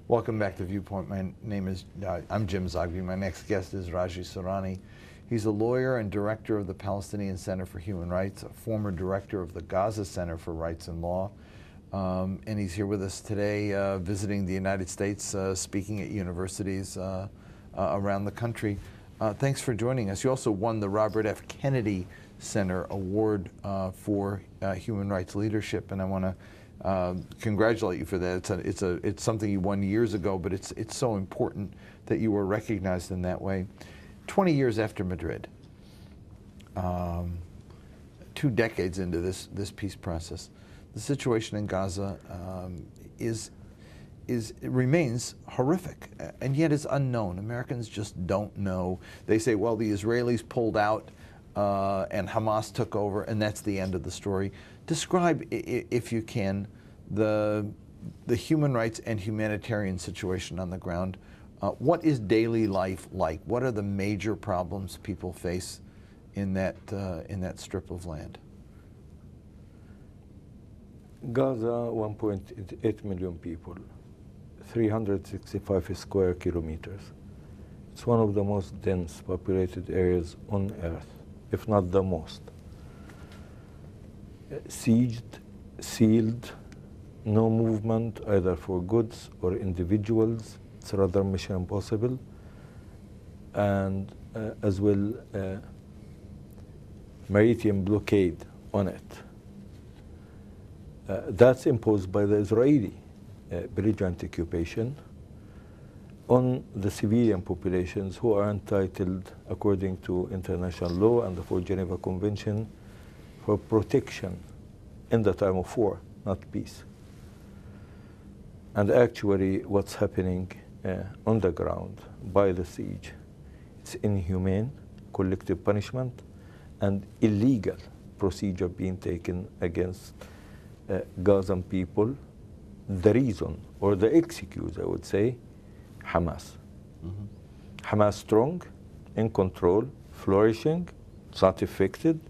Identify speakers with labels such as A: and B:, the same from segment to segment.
A: Welcome back to Viewpoint. My name is, I'm Jim Zogby. My next guest is Raji Sourani. He's a lawyer and director of the Palestinian Center for Human Rights, a former director of the Gaza Center for Rights and Law. And he's here with us today visiting the United States, speaking at universities around the country. Thanks for joining us. You also won the Robert F. Kennedy Center Award for Human Rights Leadership, and I want to congratulate you for that. It's something you won years ago, but it's so important that you were recognized in that way. 20 years after Madrid, 2 decades into this peace process, the situation in Gaza it remains horrific, and yet it's unknown. Americans just don't know. They say, well, the Israelis pulled out and Hamas took over, and that's the end of the story. Describe, if you can, the human rights and humanitarian situation on the ground. What is daily life like? What are the major problems people face in that strip of land?
B: Gaza, 1.8 million people, 365 square kilometers. It's one of the most dense populated areas on Earth, if not the most. Sieged, sealed, no movement either for goods or individuals. It's rather mission impossible. And as well, maritime blockade on it. That's imposed by the Israeli belligerent occupation on the civilian populations who are entitled, according to international law and the Fourth Geneva Convention, for protection in the time of war, not peace. And actually, what's happening on the ground by the siege, it's inhumane, collective punishment, and illegal procedure being taken against Gazan people. The reason, or the excuse, I would say, Hamas. Mm-hmm. Hamas strong, in control, flourishing, it's not affected.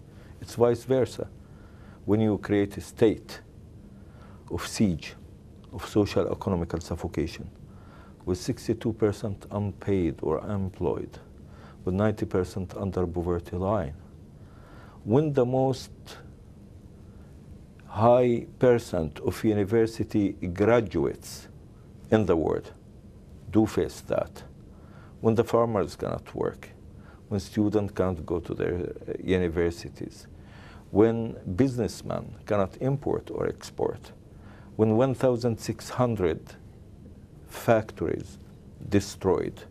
B: It's vice versa. When you create a state of siege, of social economical suffocation, with 62% unpaid or unemployed, with 90% under poverty line, when the most high percent of university graduates in the world do face that, when the farmers cannot work, when students can't go to their universities, when businessmen cannot import or export, when 1,600 factories destroyed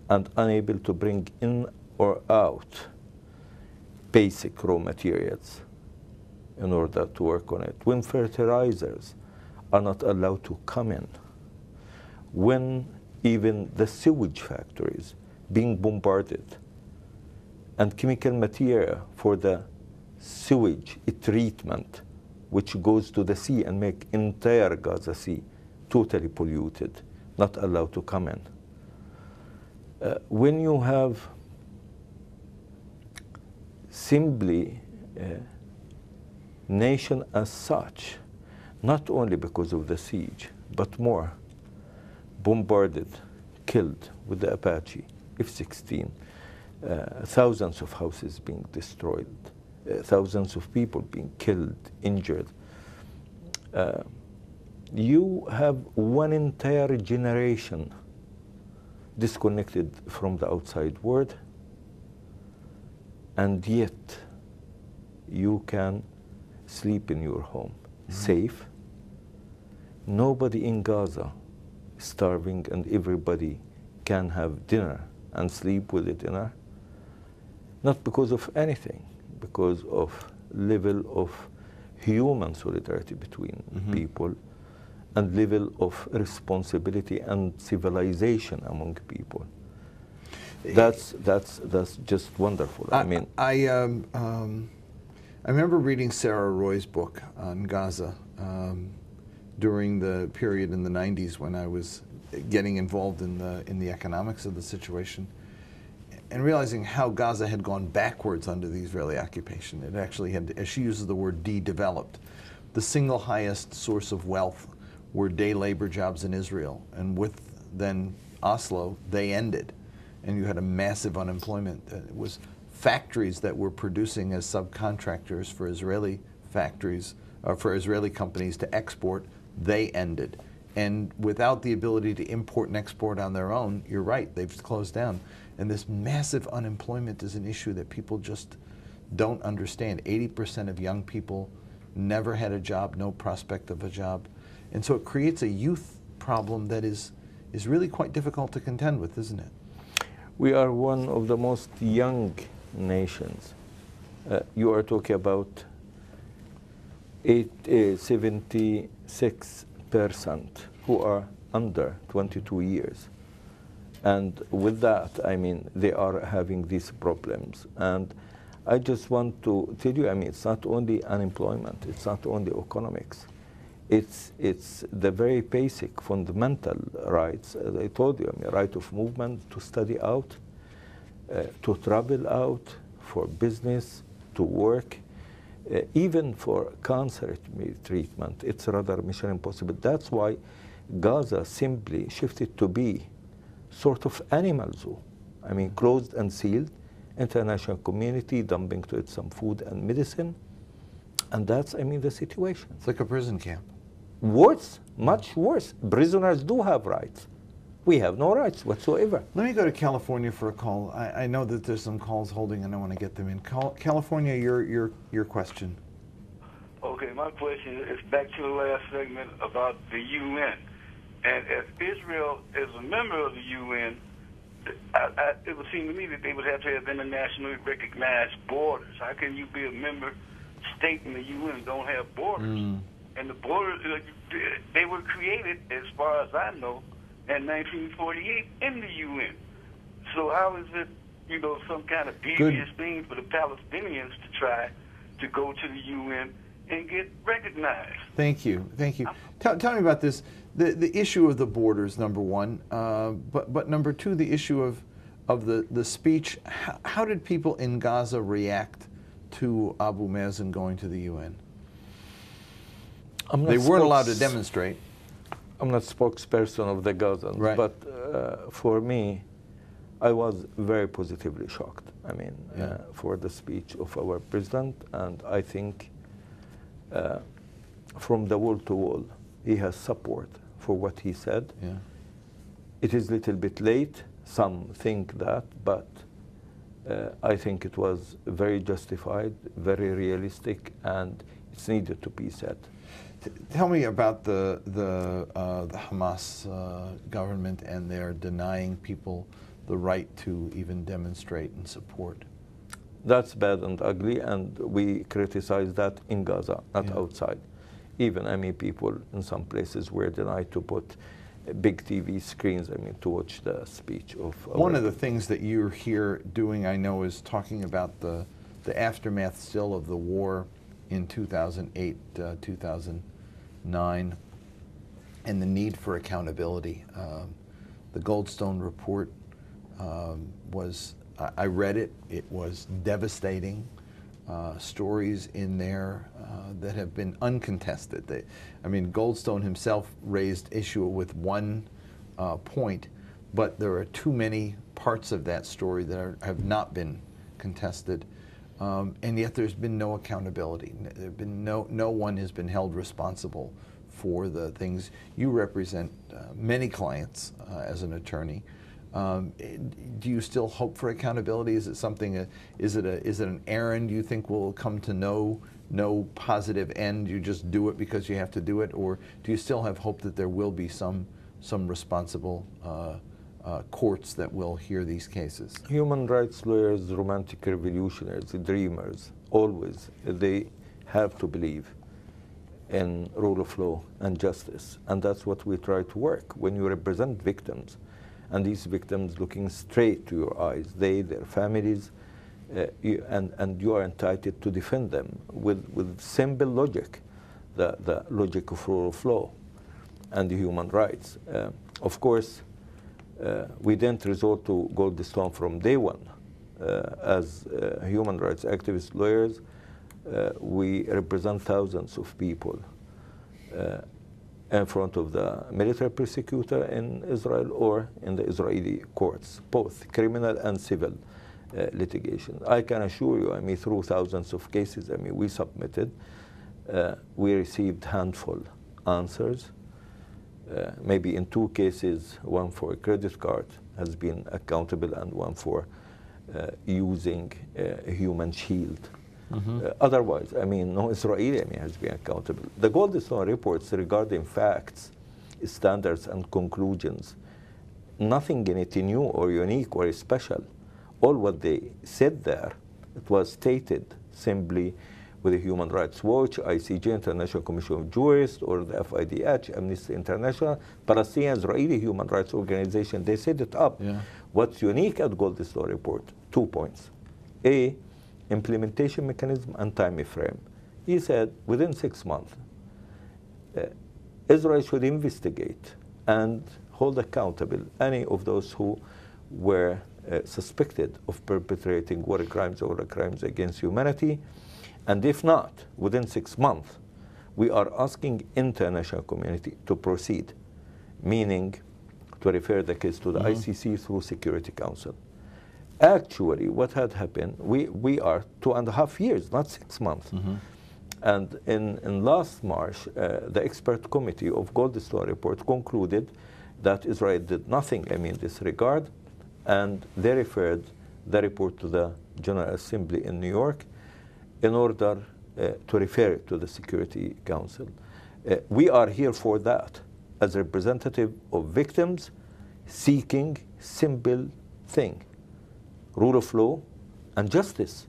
B: and unable to bring in or out basic raw materials in order to work on it, when fertilizers are not allowed to come in, when even the sewage factories being bombarded and chemical material for the sewage treatment, which goes to the sea and make entire Gaza Sea totally polluted, not allowed to come in. When you have simply nation as such, not only because of the siege, but more, bombarded, killed with the Apache, F-16, thousands of houses being destroyed, thousands of people being killed, injured. You have one entire generation disconnected from the outside world, and yet you can sleep in your home, safe. Nobody in Gaza is starving, and everybody can have dinner and sleep with the dinner, not because of anything, because of level of human solidarity between people and level of responsibility and civilization among people. That's just wonderful.
A: I remember reading Sarah Roy's book on Gaza during the period in the 90s when I was getting involved in the economics of the situation, and realizing how Gaza had gone backwards under the Israeli occupation. It actually had, as she uses the word, de-developed. The single highest source of wealth were day labor jobs in Israel. And with then Oslo, they ended. And you had a massive unemployment. It was factories that were producing as subcontractors for Israeli factories, for Israeli companies to export, they ended. And without the ability to import and export on their own, you're right, they've closed down. And this massive unemployment is an issue that people just don't understand. 80% of young people never had a job, no prospect of a job. And so it creates a youth problem that is really quite difficult to contend with, isn't it?
B: We are one of the most young nations. You are talking about 76% who are under 22 years. And with that, I mean, they are having these problems. And I just want to tell you, I mean, it's not only unemployment, it's not only economics. It's the very basic fundamental rights, as I told you, I mean, right of movement, to study out, to travel out, for business, to work, even for cancer treatment. It's rather mission impossible. That's why Gaza simply shifted to be sort of animal zoo. I mean, closed and sealed, international community dumping to it some food and medicine, and that's, I mean, the situation.
A: It's like a prison camp.
B: Worse, much worse. Prisoners do have rights. We have no rights whatsoever.
A: Let me go to California for a call. I know that there's some calls holding, and I want to get them in. California, your question.
C: Okay, my question is back to the last segment about the UN. And if Israel is a member of the UN, it would seem to me that they would have to have internationally recognized borders. How can you be a member state in the UN and don't have borders? And the borders, they were created, as far as I know, in 1948 in the UN. So how is it, you know, some kind of devious thing for the Palestinians to try to go to the UN and get recognized?
A: Thank you, thank you. Tell me about this, the issue of the borders, number one, but number two, the issue of the speech. How did people in Gaza react to Abu Mazen going to the UN? They weren't allowed to demonstrate.
B: I'm not spokesperson of the Gazans,
A: right.
B: But for me, I was very positively shocked. I mean, for the speech of our president, and I think from the wall to wall, he has support for what he said.
A: Yeah.
B: It is a little bit late. Some think that, but I think it was very justified, very realistic, and it's needed to be said.
A: Tell me about the Hamas government and their denying people the right to even demonstrate and support.
B: That's bad and ugly, and we criticize that in Gaza, not outside. Even, I mean, people in some places were denied to put big TV screens, I mean, to watch the speech of...
A: One of the things that you're here doing, I know, is talking about the aftermath still of the war in 2008, 2009, and the need for accountability. The Goldstone report was, I read it, it was devastating. Stories in there that have been uncontested. I mean, Goldstone himself raised issue with one point, but there are too many parts of that story that have not been contested. And yet there's been no accountability. There've been no one has been held responsible for the things. You represent many clients as an attorney. Do you still hope for accountability? Is it something? Is it an errand you think will come to no positive end? You just do it because you have to do it, or do you still have hope that there will be some responsible courts that will hear these cases?
B: Human rights lawyers, romantic revolutionaries, dreamers, always, they have to believe in rule of law and justice. And that's what we try to work. When you represent victims, and these victims looking straight to your eyes, they, their families, and you are entitled to defend them with simple logic, the logic of rule of law and the human rights. Of course, we didn't resort to Goldstone from day one. As human rights activist lawyers, we represent thousands of people in front of the military prosecutor in Israel or in the Israeli courts, both criminal and civil litigation. I can assure you, I mean, through thousands of cases, I mean, we submitted, we received handful answers. Maybe in 2 cases, one for a credit card has been accountable and one for using a human shield. Otherwise, I mean, no Israeli has been accountable. The Goldstone reports regarding facts, standards, and conclusions, nothing in it new or unique or special. All what they said there, it was stated simply with the Human Rights Watch, ICJ, International Commission of Jurists, or the FIDH, Amnesty International, Palestinian Israeli Human Rights Organization. They set it up.
A: Yeah.
B: What's unique at Goldstone report? 2 points. A, implementation mechanism and time frame. He said within 6 months, Israel should investigate and hold accountable any of those who were suspected of perpetrating war crimes or crimes against humanity. And if not, within 6 months, we are asking international community to proceed, meaning to refer the case to the ICC through Security Council. Actually, what had happened, we are 2.5 years, not 6 months. And in last March, the expert committee of Goldstone report concluded that Israel did nothing, I mean, in this regard, and they referred the report to the General Assembly in New York in order to refer it to the Security Council. We are here for that, as representative of victims seeking simple thing, rule of law and justice,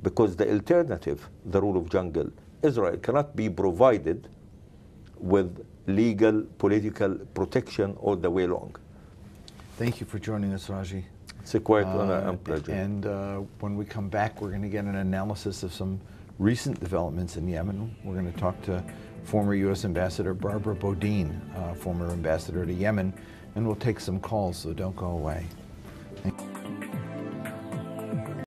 B: because the alternative, the rule of jungle, Israel cannot be provided with legal, political protection all the way long.
A: Thank you for joining us, Raji.
B: It's a quite honor and pleasure.
A: And when we come back, we're going to get an analysis of some recent developments in Yemen. We're going to talk to former U.S. Ambassador Barbara Bodine, former ambassador to Yemen, and we'll take some calls, so don't go away. Thank you.